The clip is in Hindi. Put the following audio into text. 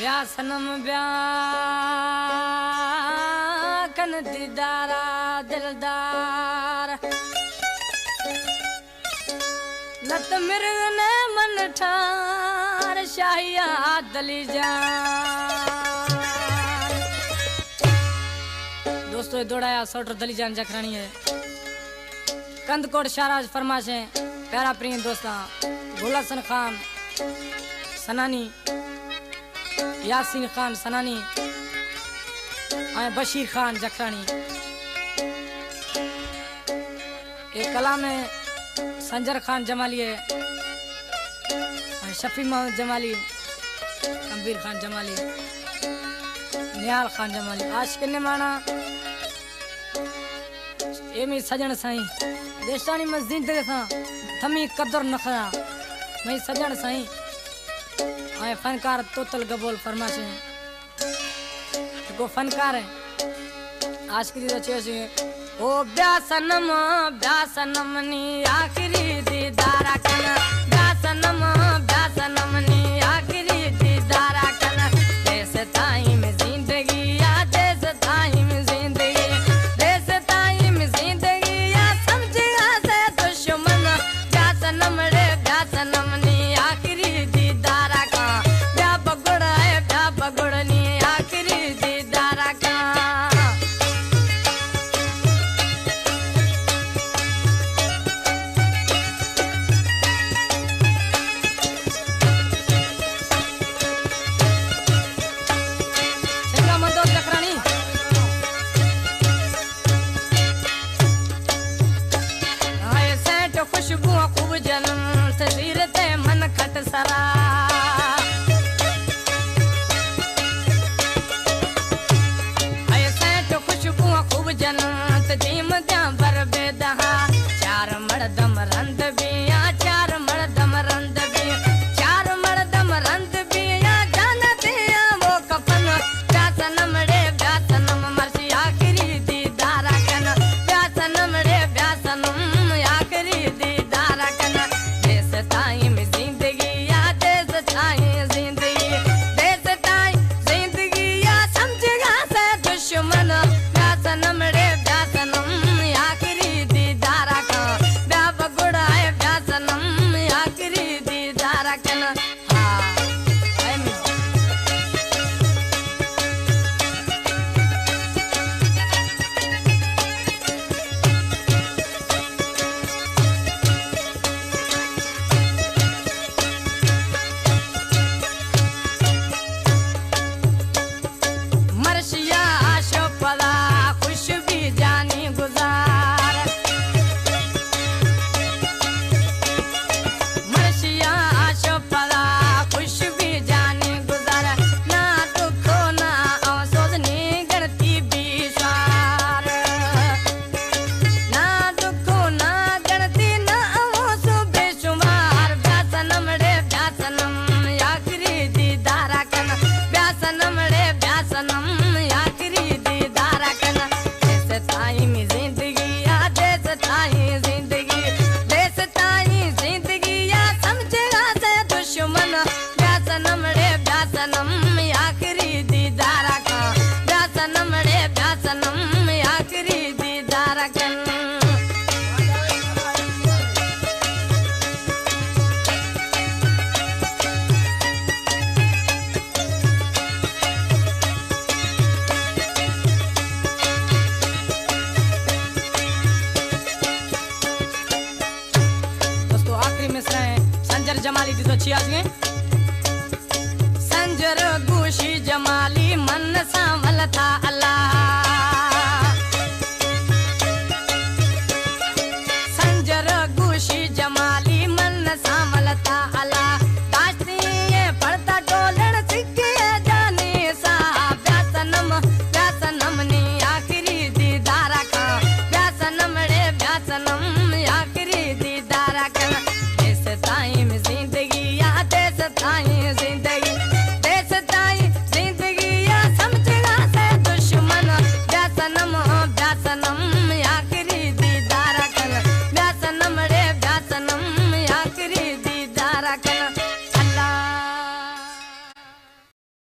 ब्याह सनम ब्याह कन दीदारा दिलदार लत मिर्ग ने मन ठार शाहिया दली जान। दोस्तों दौड़ाया सोटर दली जान जखरानी है कंदकोट शाहराज फरमाशे प्यारा प्रिय दोस्ता गुलशन खान सनानी यासीन खान सनानी बशीर खान जखरानी एक कला में संजर खान जमाली है शफी मोहम्मद जमाली कबीर खान जमाली निहाल खान जमाली आज के माना एमी सजन साईं देशानी मस्जिद सा थमी कदर नखरा मई सजन साईं आए फनकार तोतल गबोल फरमाशे को फनकार है आज की रचे ओ ब्यासनम नी आखिरी दीदारा कना ब्यासनम नी आखिरी दीदारा कना देश ताई में जिंदगी या देश ताई में जिंदगी देश ताई में जिंदगी या समझिया से दुश्मन ब्यासनम रे ब्यासनम नी आखिरी दीदारा का ब्या बगुड़ नी आखिरी दीदारा का खुशबू खूब जन्म तस्वीर ते मन खट सरा ऐसे तो खुशबू खूब जन्म तजीम द्या बर बेदहा चार मर्दम रंद बिया चार मर्दम रंद बिया चार मर्दम रंद बिया जानते वो कफन ब्यासनम रे ब्यासनम मर्सी आखिरी दीदारा कन ब्यासनम रे ब्यासनम आखिरी दीदारा कना देश ताई में जिंदगी या देश ताई जिंदगी देश ताई जिंदगी या समझेगा से दुश्मन ब्यासनम रे ब्यासनम आखिरी दीदारा का ब्या बगुड़ा है ब्यासनम आखिरी दीदारा कना जमाली दी तो अच्छी आज गए संजर गुशी जमाली मन सांवल था अल्लाह संजर गुशी